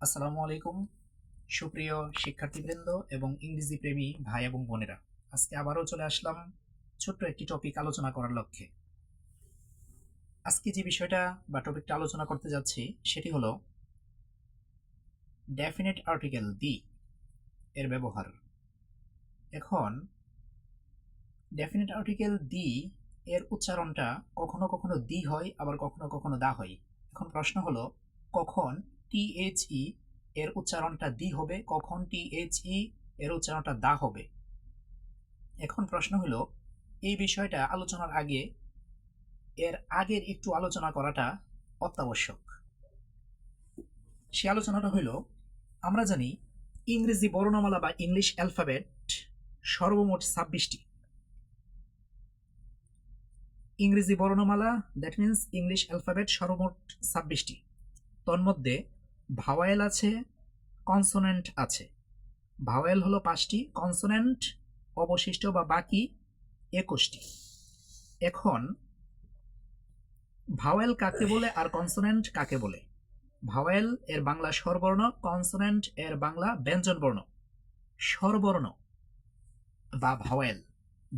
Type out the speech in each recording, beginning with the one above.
আসসালামু আলাইকুম সুপ্রিয় শিক্ষার্থীবৃন্দ এবং ইংরেজি প্রেমী ভাই এবং বোনেরা, আজকে আবারও চলে আসলাম ছোট্ট একটি টপিক আলোচনা করার লক্ষ্যে। আজকে যে বিষয়টা বা টপিকটা আলোচনা করতে যাচ্ছি সেটি হলো ডেফিনিট আর্টিকেল দি এর ব্যবহার। এখন ডেফিনিট আর্টিকেল দি এর উচ্চারণটা কখনো কখনো দি হয়, আবার কখনো কখনো দা হয়। এখন প্রশ্ন হলো, কখন টিএইচই এর উচ্চারণটা দি হবে, কখন টিএইচই এর উচ্চারণটা দা হবে। এখন প্রশ্ন হলো, এই বিষয়টা আলোচনার আগে এর আগের একটু আলোচনা করাটা অত্যাবশ্যক। সে আলোচনাটা হইল, আমরা জানি ইংরেজি বর্ণমালা বা ইংলিশ অ্যালফাবেট সর্বমোট 26টি। ইংরেজি বর্ণমালা, দ্যাট মিনস ইংলিশ অ্যালফাবেট সর্বমোট 26টি। তন্মধ্যে ভাওয়েল আছে, কনসোনেন্ট আছে। ভাওয়েল হলো 5টি, কনসোনেন্ট অবশিষ্ট বা বাকি 21টি। এখন ভাওয়েল কাকে বলে আর কনসোনেন্ট কাকে বলে? ভাওয়েল এর বাংলা স্বরবর্ণ, কনসোনেন্ট এর বাংলা ব্যঞ্জনবর্ণ। স্বরবর্ণ বা ভাওয়েল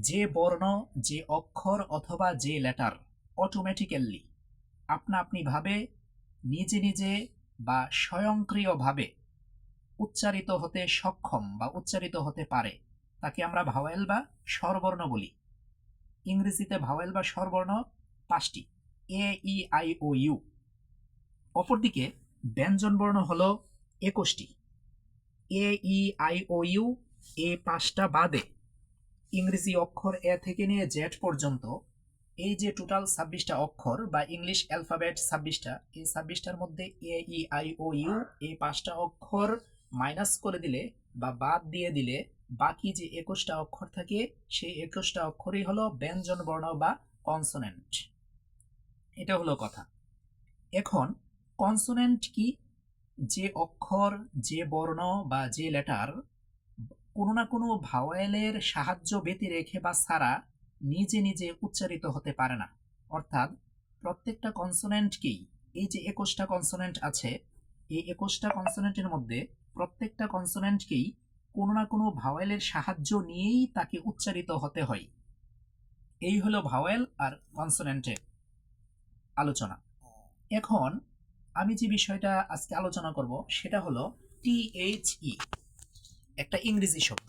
যে বর্ণ, যে অক্ষর অথবা যে লেটার অটোমেটিক্যালি আপনা আপনি ভাবে নিজে নিজে বা স্বয়ংক্রিয়ভাবে উচ্চারিত হতে সক্ষম বা উচ্চারিত হতে পারে, তাকে আমরা ভাওয়েল বা স্বরবর্ণ বলি। ইংরেজিতে ভাওয়েল বা স্বরবর্ণ 5টি, এ ই আই ও ইউ। অপরদিকে ব্যঞ্জনবর্ণ হলো 21টি। এ ই আই ও ইউ এই 5টা বাদে ইংরেজি অক্ষর এ থেকে নিয়ে জেড পর্যন্ত এই যে টোটাল 26টা অক্ষর বা ইংলিশ অ্যালফাবেট 26টা, এই 26টার মধ্যে এ ই আই ও ইউ এই 5টা অক্ষর মাইনাস করে দিলে বা বাদ দিয়ে দিলে বাকি যে 21টা অক্ষর থাকে, সেই 21টা অক্ষরই হলো ব্যঞ্জন বর্ণ বা কনসোনেন্ট। এটা হলো কথা। এখন কনসোনেন্ট কি? যে অক্ষর, যে বর্ণ বা যে লেটার কোনো না কোনো ভাওয়েলের সাহায্য ব্যতি রেখে বা ছাড়া নিজে নিজে উচ্চারিত হতে পারে না। অর্থাৎ প্রত্যেকটা কনসোনেন্টকেই, এই যে 21টা কনসোনেন্ট আছে, এই 21টা কনসোনেন্টের মধ্যে প্রত্যেকটা কনসোনেন্টকেই কোনো না কোনো ভাওয়েলের সাহায্য নিয়েই তাকে উচ্চারিত হতে হয়। এই হলো ভাওয়েল আর কনসোনেন্টের আলোচনা। এখন আমি যে বিষয়টা আজকে আলোচনা করব সেটা হলো টিএইচই, একটা ইংরেজি শব্দ।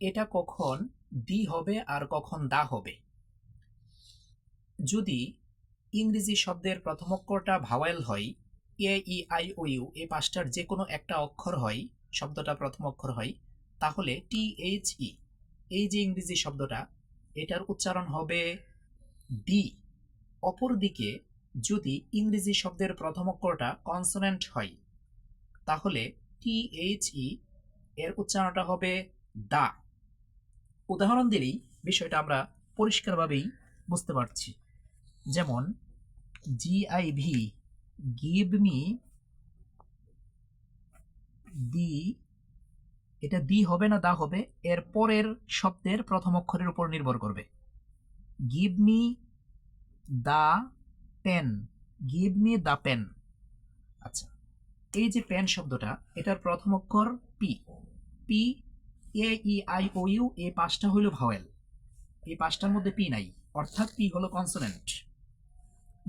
এটা কখন দি হবে আর কখন দা হবে? যদি ইংরেজি শব্দের প্রথম অক্ষরটা ভাওয়েল হয়, এ ই আই ও ইউ এই 5টার যে কোনো একটা অক্ষর হয়, শব্দটা প্রথম অক্ষর হয়, তাহলে টিএইচই এই যে ইংরেজি শব্দটা, এটার উচ্চারণ হবে দি। অপরদিকে যদি ইংরেজি শব্দের প্রথম অক্ষরটা কনসোনেন্ট হয়, তাহলে টিএইচই এর উচ্চারণটা হবে দা। উদাহরণ দিলেই বিষয়টা আমরা পরিষ্কারভাবেই বুঝতে পারছি। যেমন GIV, গিভ মি দি, এটা দি হবে না দা হবে, এর পরের শব্দের প্রথম অক্ষরের উপর নির্ভর করবে। Give me the pen, give me the pen. আচ্ছা, এই যে পেন শব্দটা, এটার প্রথম অক্ষর P. P, A E I O U এই 5টা হইল ভাওয়েল, এই 5টার মধ্যে পি নাই, অর্থাৎ পি হলো কনসোনেন্ট।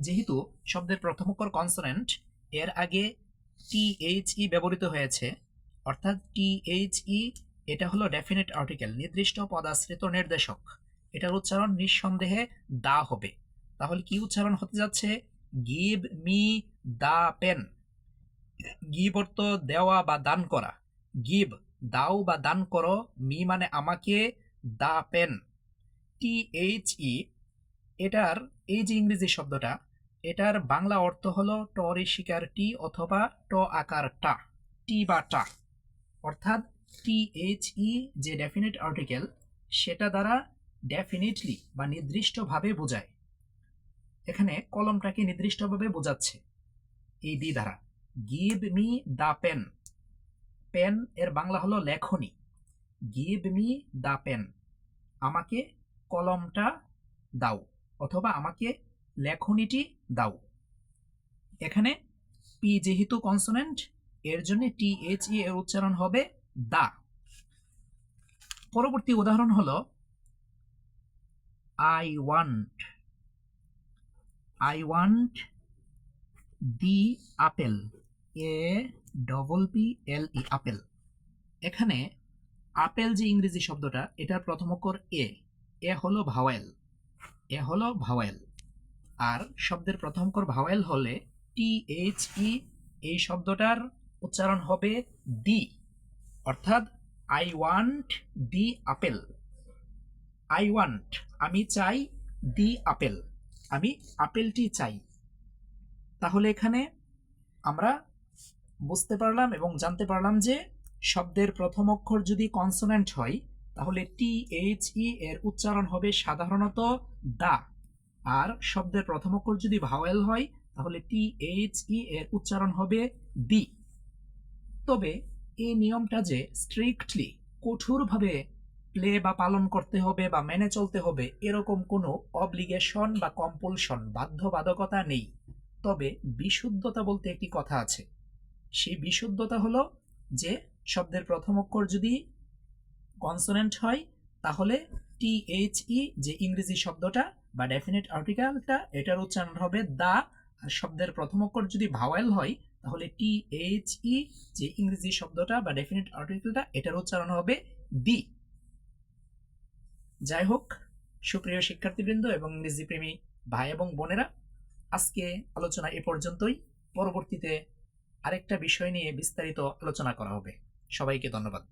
যেহেতু শব্দের প্রথম অক্ষর কনসোনেন্ট, এর আগে টিএইচই ব্যবহৃত হয়েছে, অর্থাৎ টিএইচই এটা হলো ডেফিনিট আর্টিকেল, নির্দিষ্ট পদাশ্রিত নির্দেশক। এটার উচ্চারণ নিঃসন্দেহে দা হবে। তাহলে কি উচ্চারণ হতে যাচ্ছে? Give me the pen. Give অর্থ দেওয়া বা দান করা, গিভ দাও বা দান করো, মি মানে আমাকে, দা পেন। টিএইচই এটার এই যে ইংরেজি শব্দটা, এটার বাংলা অর্থ হলো ট রে শিকার টি অথবা ট আকার টা, টি বা টা। অর্থাৎ টিএইচই যে ডেফিনিট আর্টিকেল, সেটা দ্বারা ডেফিনিটলি বা নির্দিষ্টভাবে বোঝায়। এখানে কলমটাকে নির্দিষ্টভাবে বোঝাচ্ছে এই দি দ্বারা। Give me the pen, pen এর বাংলা হলো লেখনী। গিভ মি দা পেন, আমাকে কলমটা দাও অথবা আমাকে লেখনীটি দাও। এখানে পি যেহেতু কনসোনেন্ট, এর জন্য THE এর উচ্চারণ হবে দা। পরবর্তী উদাহরণ হলো I want the apple, APPLE apple. এখানে আপেল যে ইংরেজি শব্দটা, এটার প্রথম অক্ষর এ হলো ভাওয়েল, আর শব্দের প্রথম অক্ষর ভাওয়েল হলে THE এই শব্দটার উচ্চারণ হবে দি, অর্থাৎ I want the apple. I want আমি চাই, দি আপেল আমি আপেলটি চাই। তাহলে এখানে আমরা বুঝতে পারলাম এবং জানতে পারলাম যে শব্দের প্রথম অক্ষর যদি কনসোনেন্ট হয় তাহলে THE এর উচ্চারণ হবে সাধারণত দা, আর শব্দের প্রথম অক্ষর যদি ভাওয়েল হয় তাহলে THE এর উচ্চারণ হবে দি। তবে এই নিয়মটা যে স্ট্রিক্টলি কঠোরভাবে প্লে বা পালন করতে হবে বা মেনে চলতে হবে এরকম কোনো অব্লিগেশন বা কম্পালশন বাধ্যবাধকতা নেই। তবে বিশুদ্ধতা বলতে একটি কথা আছে। সেই বিশুদ্ধতা হলো যে শব্দের প্রথম অক্ষর যদি কনসোনেন্ট হয় তাহলে THE যে ইংরেজি শব্দটা বা ডেফিনিট আর্টিকেলটা এটার উচ্চারণ হবে দা, আর শব্দের প্রথম অক্ষর যদি ভাওয়েল হয় তাহলে THE যে ইংরেজি শব্দটা বা ডেফিনিট আর্টিকেলটা এটার উচ্চারণ হবে দি। যাই হোক, সুপ্রিয় শিক্ষার্থীবৃন্দ এবং ইংরেজি প্রেমী ভাই এবং বোনেরা, আজকে আলোচনা এ পর্যন্তই। পরবর্তীতে আরেকটা বিষয় নিয়ে বিস্তারিত আলোচনা করা হবে। সবাইকে ধন্যবাদ।